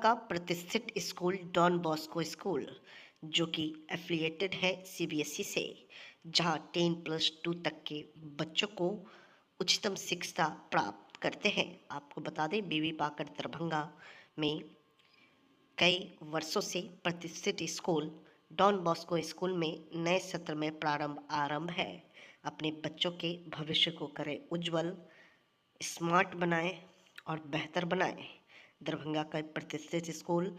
का प्रतिष्ठित school don Bosco school, जो कि एफिलिएटेड है सीबीएसई से, जहां 10+2 तक के बच्चों को उच्चतम शिक्षा प्राप्त करते हैं। आपको बता दें, बीबी पाकर दरभंगा में कई वर्षों से प्रतिष्ठित स्कूल डॉन बॉस्को स्कूल में नए सत्र में आरंभ है। अपने बच्चों के भविष्य को करें उज्जवल, स्मार्ट बनाएं और बेहतर बनाएं। दरभंगा का प्रतिष्ठित स्कूल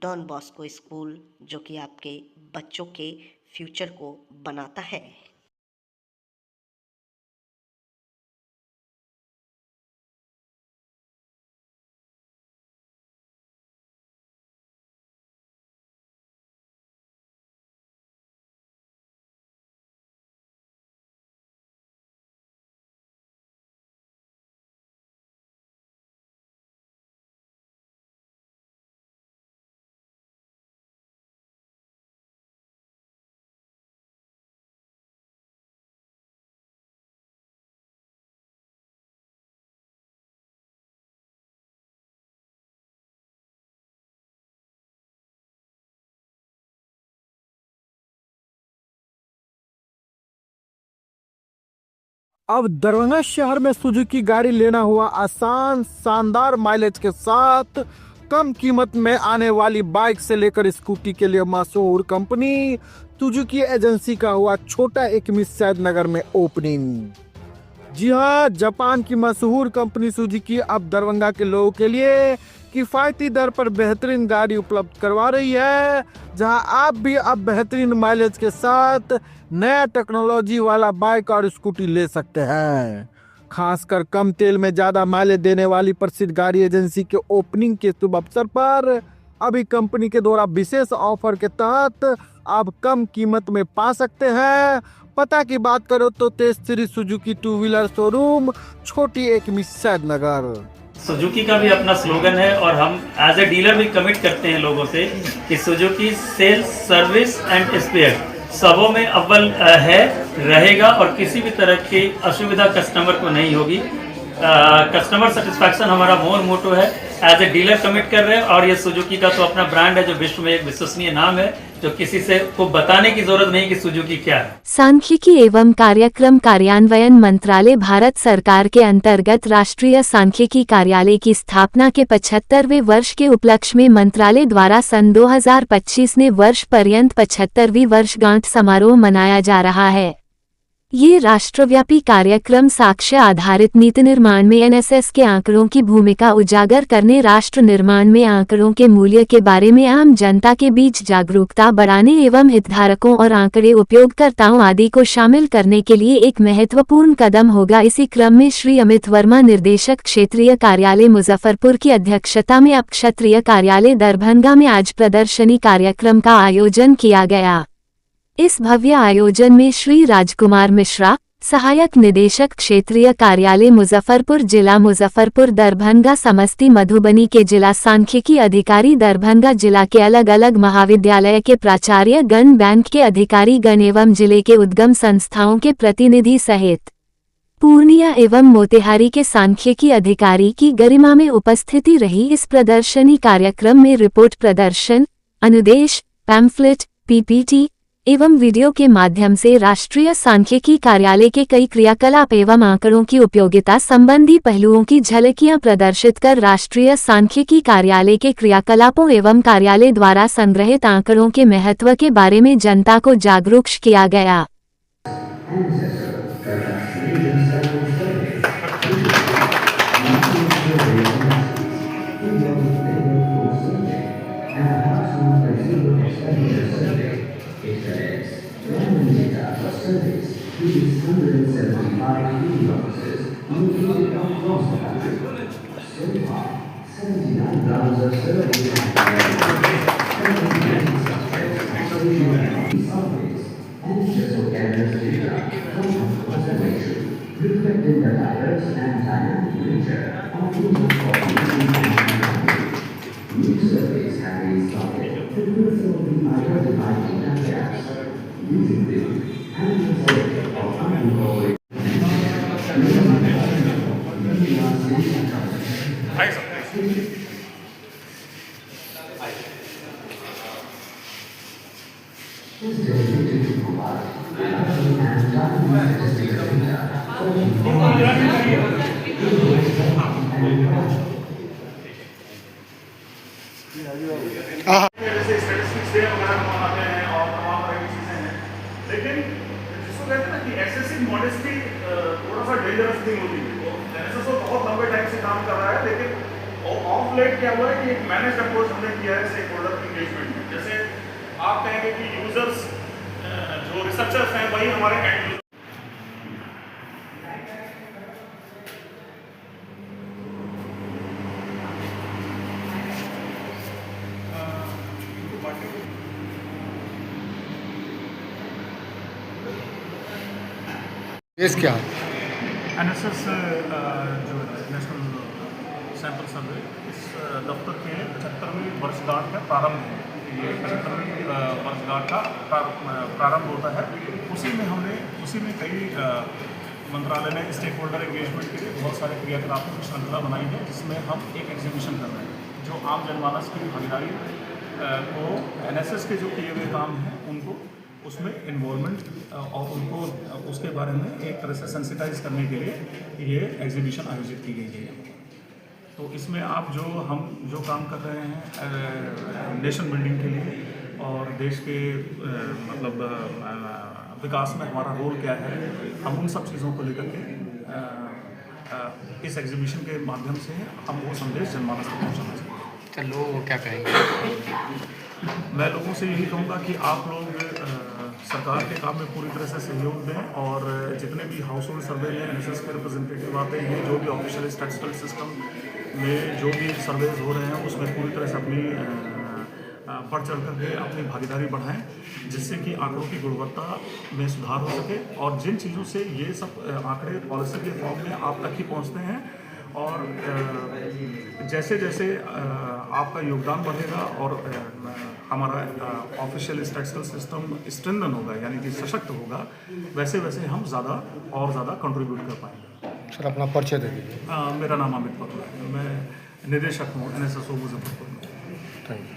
डॉन बॉस्को स्कूल, जो कि आपके बच्चों के फ्यूचर को बनाता है। अब दरभंगा शहर में सुजुकी गाड़ी लेना हुआ आसान, शानदार माइलेज के साथ कम कीमत में आने वाली बाइक से लेकर स्कूटी के लिए मशहूर कंपनी सुजुकी एजेंसी का हुआ छोटा एक मिस नगर में ओपनिंग। जी हाँ, जापान की मशहूर कंपनी सुजुकी अब दरभंगा के लोगों के लिए किफायती दर पर बेहतरीन गाड़ी उपलब्ध करवा रही है, जहां आप भी अब बेहतरीन माइलेज के साथ नया टेक्नोलॉजी वाला बाइक और स्कूटी ले सकते हैं। खासकर कम तेल में ज्यादा माइलेज देने वाली प्रसिद्ध गाड़ी एजेंसी के ओपनिंग के शुभ अवसर पर अभी कंपनी के द्वारा विशेष ऑफर के तहत आप कम कीमत में पा सकते हैं। पता की बात करो तो Tej Shri Suzuki two wheeler showroom, छोटी एक मिस्सैद नगर। सुजुकी का भी अपना स्लोगन है और हम एज ए डीलर भी कमिट करते हैं लोगों से कि Suzuki sales, service and spare सबों में अव्वल है, रहेगा और किसी भी तरह की असुविधा कस्टमर को नहीं होगी। कस्टमर सेटिस्फैक्शन हमारा मोटो है, एज ए डीलर कमिट कर रहे हैं। और ये सुजुकी का तो अपना ब्रांड है जो विश्व में एक विश्वसनीय नाम है, जो किसी से को बताने की जरूरत नहीं कि सुजुकी क्या है। सांख्यिकी एवं कार्यक्रम कार्यान्वयन मंत्रालय भारत सरकार के अंतर्गत राष्ट्रीय सांख्यिकी कार्यालय की स्थापना के 75वें वर्ष के उपलक्ष्य में मंत्रालय द्वारा सन 2025 ने वर्ष पर्यंत 75वीं वर्षगांठ समारोह मनाया जा रहा है। ये राष्ट्रव्यापी कार्यक्रम साक्ष्य आधारित नीति निर्माण में एनएसएस के आंकड़ों की भूमिका उजागर करने, राष्ट्र निर्माण में आंकड़ों के मूल्य के बारे में आम जनता के बीच जागरूकता बढ़ाने एवं हितधारकों और आंकड़े उपयोगकर्ताओं आदि को शामिल करने के लिए एक महत्वपूर्ण कदम होगा। इसी क्रम में श्री अमित वर्मा, निर्देशक क्षेत्रीय कार्यालय मुजफ्फरपुर की अध्यक्षता में अब क्षेत्रीय कार्यालय दरभंगा में आज प्रदर्शनी कार्यक्रम का आयोजन किया गया। इस भव्य आयोजन में श्री राजकुमार मिश्रा, सहायक निदेशक क्षेत्रीय कार्यालय मुजफ्फरपुर, जिला मुजफ्फरपुर, दरभंगा समष्टि मधुबनी के जिला सांख्यिकी अधिकारी, दरभंगा जिला के अलग अलग महाविद्यालय के प्राचार्य गण, बैंक के अधिकारी गण एवं जिले के उद्गम संस्थाओं के प्रतिनिधि सहित पूर्णिया एवं मोतिहारी के सांख्यिकी अधिकारी की गरिमा में उपस्थिति रही। इस प्रदर्शनी कार्यक्रम में रिपोर्ट प्रदर्शन, अनुदेश, पैम्फलेट, पीपीटी एवं वीडियो के माध्यम से राष्ट्रीय सांख्यिकी कार्यालय के कई क्रियाकलाप एवं आंकड़ों की उपयोगिता संबंधी पहलुओं की झलकियां प्रदर्शित कर राष्ट्रीय सांख्यिकी कार्यालय के क्रियाकलापों एवं कार्यालय द्वारा संग्रहित आंकड़ों के महत्व के बारे में जनता को जागरूक किया गया। These 175 field officers located across the country. So far, 79 rounds of surveys and digital cameras data from observation reflecting the diverse and dynamic nature of new surveys have been started to fulfill the identified data gaps. Using them and the result of unincorporated This is dedicated to provide reliable and timely statistical data for the जैसे statistics day वगैरह मनाते हैं और तमाम तरह की चीज़ें हैं, लेकिन जिसको कहते हैं ना कि एक्सेसिव मॉडेस्टी थोड़ा सा डेंजरस थिंग होती है। तो एनएसएस बहुत लंबे टाइम से काम कर रहा है, लेकिन ऑफ लेट क्या हुआ है कि एक मैनेज अप्रोच हमने किया है स्टेक होल्डर इंगेजमेंट में। जैसे आप कहेंगे कि यूजर्स जो रिसर्चर्स हैं वही हमारे एंड केस क्या एनएसएस जो नेशनल सैंपल सर्वे इस दफ्तर के 75वीं वर्षगांठ का प्रारंभ है। ये 75वीं वर्षगांठ का प्रारंभ होता है। उसी में कई मंत्रालय ने स्टेक होल्डर एंगेजमेंट के लिए बहुत सारे क्रियाकलापों की श्रृंखला बनाई है, जिसमें हम एक एग्जीबिशन कर रहे हैं जो आम जनमानस की भागीदारी को एनएसएस के जो किए हुए काम हैं उनको उसमें इन्वॉल्वमेंट और उनको उसके बारे में एक तरह से सेंसिटाइज करने के लिए ये एग्जीबिशन आयोजित की गई है। तो इसमें आप हम जो काम कर रहे हैं नेशन बिल्डिंग के लिए और देश के मतलब विकास में हमारा रोल क्या है, हम उन सब चीज़ों को लेकर के इस एग्जीबिशन के माध्यम से हम वो संदेश जनमानस तक पहुँचाना चाहिए। तो लोग क्या कहेंगे? मैं लोगों से यही कहूँगा कि आप लोग सरकार के काम में पूरी तरह से सहयोग दें और जितने भी हाउस होल्ड सर्वे में एनएसएस के रिप्रेजेंटेटिव आते हैं, जो भी ऑफिशियल स्टैटिस्टिकल सिस्टम में जो भी सर्वेज हो रहे हैं उसमें पूरी तरह से अपनी बढ़ चढ़ करके अपनी भागीदारी बढ़ाएं, जिससे कि आंकड़ों की गुणवत्ता में सुधार हो सके और जिन चीज़ों से ये सब आंकड़े पॉलिसी के फॉर्म में आप तक ही पहुँचते हैं और जैसे जैसे आपका योगदान बढ़ेगा और हमारा ऑफिशियल स्टैटिस्टिकल सिस्टम स्ट्रेंथन होगा, यानी कि सशक्त होगा, वैसे वैसे हम ज़्यादा कंट्रीब्यूट कर पाएंगे। सर अपना परिचय दे दीजिए। मेरा नाम अमित पटवा है, मैं निदेशक हूँ एनएसएस मुजफ्फरपुर में। Thank you.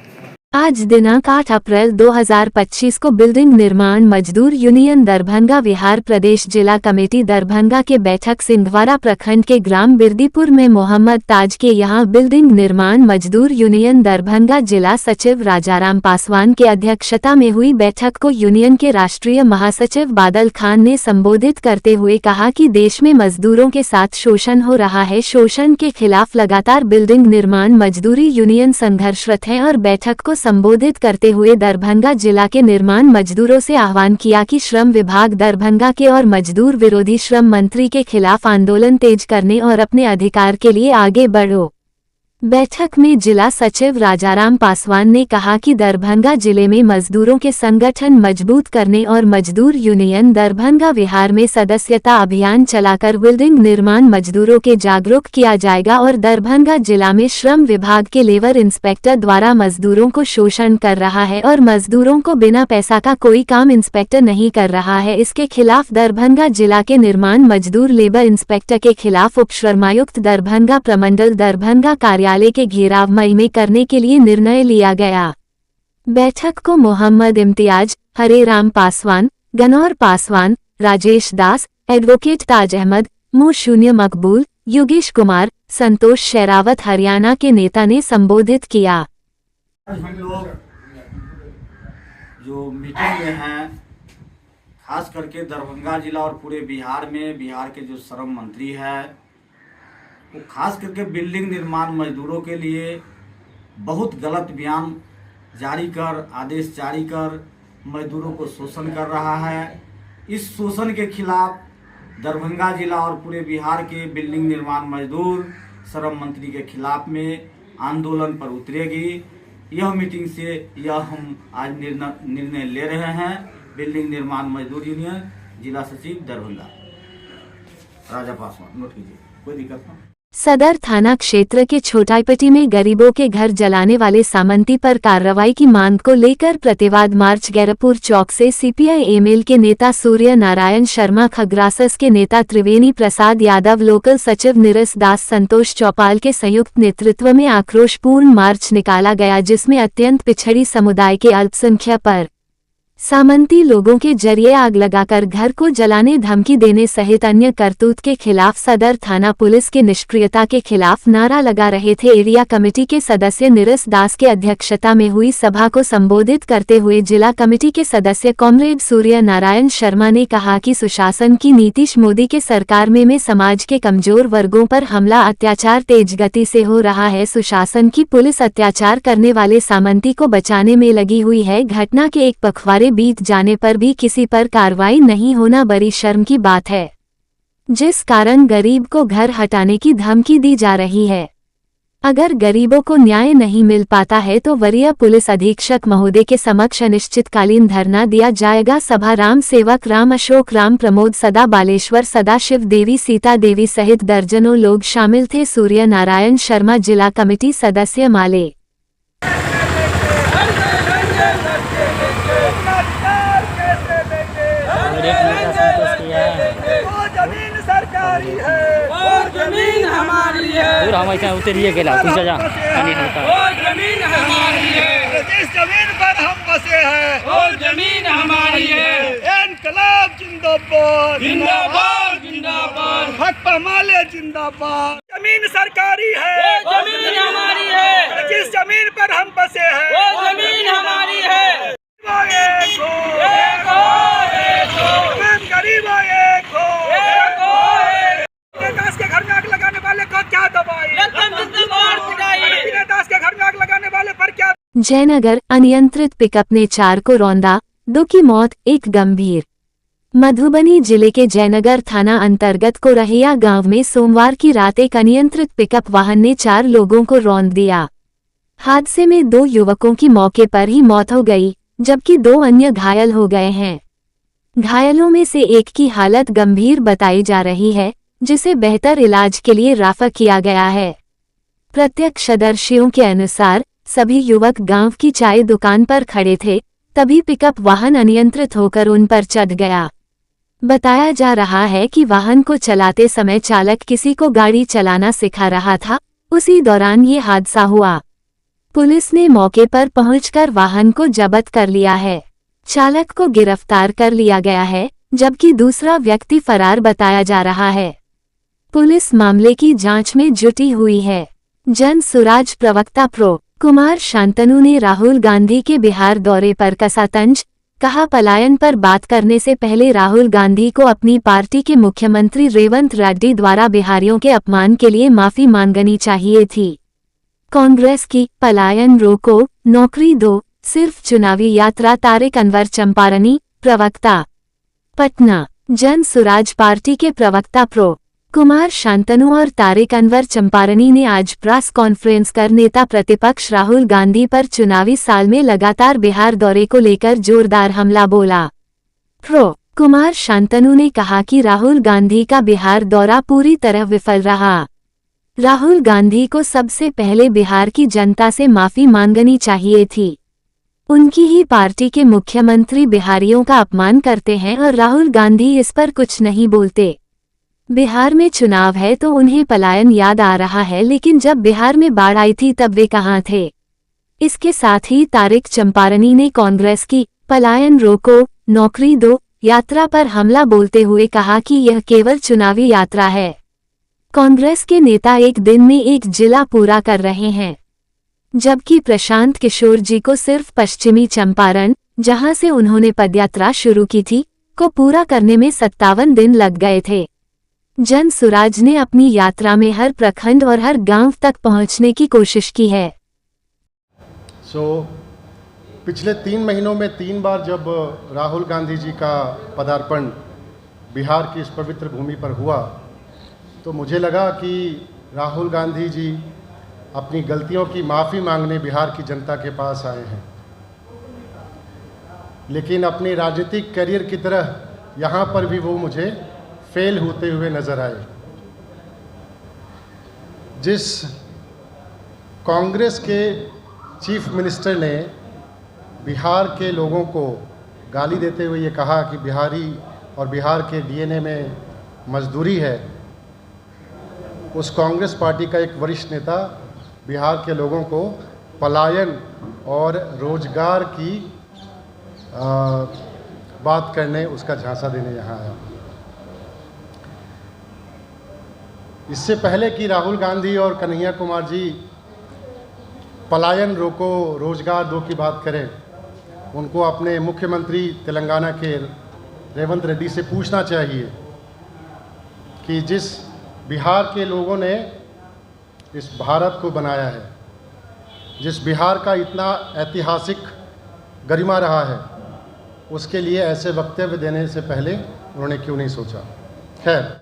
आज दिनांक 8 अप्रैल 2025 को बिल्डिंग निर्माण मजदूर यूनियन दरभंगा बिहार प्रदेश जिला कमेटी दरभंगा के बैठक सिंधवारा प्रखंड के ग्राम बिरदीपुर में मोहम्मद ताज के यहाँ बिल्डिंग निर्माण मजदूर यूनियन दरभंगा जिला सचिव राजाराम पासवान के अध्यक्षता में हुई बैठक को यूनियन के राष्ट्रीय महासचिव बादल खान ने संबोधित करते हुए कहा कि देश में मजदूरों के साथ शोषण हो रहा है। शोषण के खिलाफ लगातार बिल्डिंग निर्माण मजदूरी यूनियन संघर्षरत है और बैठक को संबोधित करते हुए दरभंगा जिला के निर्माण मजदूरों से आह्वान किया कि श्रम विभाग दरभंगा के और मजदूर विरोधी श्रम मंत्री के खिलाफ आंदोलन तेज करने और अपने अधिकार के लिए आगे बढ़ो। बैठक में जिला सचिव राजाराम पासवान ने कहा कि दरभंगा जिले में मजदूरों के संगठन मजबूत करने और मजदूर यूनियन दरभंगा बिहार में सदस्यता अभियान चलाकर बिल्डिंग निर्माण मजदूरों के जागरूक किया जाएगा और दरभंगा जिला में श्रम विभाग के लेबर इंस्पेक्टर द्वारा मजदूरों को शोषण कर रहा है और मजदूरों को बिना पैसा का कोई काम इंस्पेक्टर नहीं कर रहा है। इसके खिलाफ दरभंगा जिला के निर्माण मजदूर लेबर इंस्पेक्टर के खिलाफ उपश्रमायुक्त दरभंगा प्रमंडल दरभंगा कार्यालय के घेराव मई में करने के लिए निर्णय लिया गया। बैठक को मोहम्मद इम्तियाज, हरेराम पासवान, गनौर पासवान, राजेश दास, एडवोकेट ताज अहमद, मुशून्य मकबूल, योगेश कुमार, संतोष शेरावत हरियाणा के नेता ने संबोधित किया। हम लोग जो मीटिंग में हैं, खास करके दरभंगा जिला और पूरे बिहार में बिहार के जो श्रम मंत्री है वो खास करके बिल्डिंग निर्माण मजदूरों के लिए बहुत गलत बयान जारी कर आदेश जारी कर मजदूरों को शोषण कर रहा है। इस शोषण के खिलाफ दरभंगा जिला और पूरे बिहार के बिल्डिंग निर्माण मजदूर श्रम मंत्री के खिलाफ में आंदोलन पर उतरेगी। यह मीटिंग से हम आज निर्णय ले रहे हैं। बिल्डिंग निर्माण मजदूर यूनियन जिला सचिव दरभंगा राजा पासवान, नोट कीजिए, कोई दिक्कत नहीं। सदर थाना क्षेत्र के छोटाईपट्टी में गरीबों के घर जलाने वाले सामंती पर कार्रवाई की मांग को लेकर प्रतिवाद मार्च गैरपुर चौक से सीपीआई एमएल के नेता सूर्य नारायण शर्मा, खग्रासस के नेता त्रिवेणी प्रसाद यादव, लोकल सचिव नीरस दास, संतोष चौपाल के संयुक्त नेतृत्व में आक्रोशपूर्ण मार्च निकाला गया, जिसमें अत्यंत पिछड़ी समुदाय के अल्पसंख्यक पर सामंती लोगों के जरिए आग लगाकर घर को जलाने, धमकी देने सहित अन्य करतूत के खिलाफ सदर थाना पुलिस के निष्क्रियता के खिलाफ नारा लगा रहे थे। एरिया कमेटी के सदस्य नीरस दास के अध्यक्षता में हुई सभा को संबोधित करते हुए जिला कमेटी के सदस्य कॉमरेड सूर्य नारायण शर्मा ने कहा कि सुशासन की नीतीश मोदी के सरकार में समाज के कमजोर वर्गों पर हमला, अत्याचार तेज गति से हो रहा है। सुशासन की पुलिस अत्याचार करने वाले सामंती को बचाने में लगी हुई है। घटना के एक पखवाड़े बीत जाने पर भी किसी पर कार्रवाई नहीं होना बड़ी शर्म की बात है, जिस कारण गरीब को घर हटाने की धमकी दी जा रही है। अगर गरीबों को न्याय नहीं मिल पाता है तो वरीय पुलिस अधीक्षक महोदय के समक्ष अनिश्चितकालीन धरना दिया जाएगा। सभा राम सेवक, राम अशोक, राम प्रमोद, सदा बालेश्वर, सदा शिव देवी, सीता देवी सहित दर्जनों लोग शामिल थे। सूर्य नारायण शर्मा, जिला कमेटी सदस्य माले। सरकारी है और जमीन हमारी है, पूरा हम ऐसा उतरिए गेला कुछ जा पानी हल्का, और जमीन हमारी है, जिस जमीन पर हम बसे हैं और जमीन हमारी है। इनकलाब जिंदाबाद, जिंदाबाद जिंदाबाद, भाकपा माले जिंदाबाद। जमीन सरकारी है, जमीन हमारी है, जिस जमीन पर हम बसे हैं वो जमीन हमारी है। एक हो, एक हो, एक हो, गरीब एक हो, एक हो। दास के घर में आग लगाने वाले को क्या दबाई? दास के घर में आग लगाने वाले पर क्या? जयनगर, अनियंत्रित पिकअप ने 4 को रौंदा, 2 की मौत, 1 गंभीर। मधुबनी जिले के जयनगर थाना अंतर्गत कोरहिया गांव में सोमवार की रात एक अनियंत्रित पिकअप वाहन ने 4 लोगों को रौंद दिया। हादसे में 2 युवकों की मौके पर ही मौत हो गई, जबकि 2 अन्य घायल हो गए हैं। घायलों में से एक की हालत गंभीर बताई जा रही है, जिसे बेहतर इलाज के लिए रेफर किया गया है। प्रत्यक्षदर्शियों के अनुसार सभी युवक गांव की चाय दुकान पर खड़े थे, तभी पिकअप वाहन अनियंत्रित होकर उन पर चढ़ गया। बताया जा रहा है कि वाहन को चलाते समय चालक किसी को गाड़ी चलाना सिखा रहा था, उसी दौरान ये हादसा हुआ। पुलिस ने मौके पर पहुंचकर वाहन को जब्त कर लिया है। चालक को गिरफ्तार कर लिया गया है, जबकि दूसरा व्यक्ति फरार बताया जा रहा है। पुलिस मामले की जांच में जुटी हुई है। जन सुराज प्रवक्ता प्रो कुमार शांतनु ने राहुल गांधी के बिहार दौरे पर कसा तंज, कहा पलायन पर बात करने से पहले राहुल गांधी को अपनी पार्टी के मुख्यमंत्री रेवंत रेड्डी द्वारा बिहारियों के अपमान के लिए माफी मांगनी चाहिए थी। कांग्रेस की पलायन रोको, नौकरी दो, सिर्फ चुनावी यात्रा। तारिक अनवर चंपारनी, प्रवक्ता पटना। जन सुराज पार्टी के प्रवक्ता प्रो कुमार शांतनु और तारिक अनवर चंपारनी ने आज प्रेस कॉन्फ्रेंस कर नेता प्रतिपक्ष राहुल गांधी पर चुनावी साल में लगातार बिहार दौरे को लेकर जोरदार हमला बोला। प्रो कुमार शांतनु ने कहा कि राहुल गांधी का बिहार दौरा पूरी तरह विफल रहा। राहुल गांधी को सबसे पहले बिहार की जनता से माफी मांगनी चाहिए थी। उनकी ही पार्टी के मुख्यमंत्री बिहारियों का अपमान करते हैं और राहुल गांधी इस पर कुछ नहीं बोलते। बिहार में चुनाव है तो उन्हें पलायन याद आ रहा है, लेकिन जब बिहार में बाढ़ आई थी तब वे कहाँ थे? इसके साथ ही तारिक चंपारनी ने कांग्रेस की पलायन रोको, नौकरी दो यात्रा पर हमला बोलते हुए कहा कि यह केवल चुनावी यात्रा है। कांग्रेस के नेता एक दिन में एक जिला पूरा कर रहे हैं, जबकि प्रशांत किशोर जी को सिर्फ पश्चिमी चंपारण, जहां से उन्होंने पदयात्रा शुरू की थी, को पूरा करने में 57 दिन लग गए थे। जन सुराज ने अपनी यात्रा में हर प्रखंड और हर गांव तक पहुंचने की कोशिश की है। पिछले 3 महीनों में 3 बार जब राहुल गांधी जी का पदार्पण बिहार की इस पवित्र भूमि पर हुआ, तो मुझे लगा कि राहुल गांधी जी अपनी गलतियों की माफ़ी मांगने बिहार की जनता के पास आए हैं, लेकिन अपने राजनीतिक करियर की तरह यहाँ पर भी वो मुझे फेल होते हुए नज़र आए। जिस कांग्रेस के चीफ मिनिस्टर ने बिहार के लोगों को गाली देते हुए ये कहा कि बिहारी और बिहार के डीएनए में मजदूरी है, उस कांग्रेस पार्टी का एक वरिष्ठ नेता बिहार के लोगों को पलायन और रोजगार की बात करने, उसका झांसा देने यहाँ आया। इससे पहले कि राहुल गांधी और कन्हैया कुमार जी पलायन रोको रोजगार दो की बात करें, उनको अपने मुख्यमंत्री तेलंगाना के रेवंत रेड्डी से पूछना चाहिए कि जिस बिहार के लोगों ने इस भारत को बनाया है, जिस बिहार का इतना ऐतिहासिक गरिमा रहा है, उसके लिए ऐसे वक्तव्य देने से पहले उन्होंने क्यों नहीं सोचा। खैर,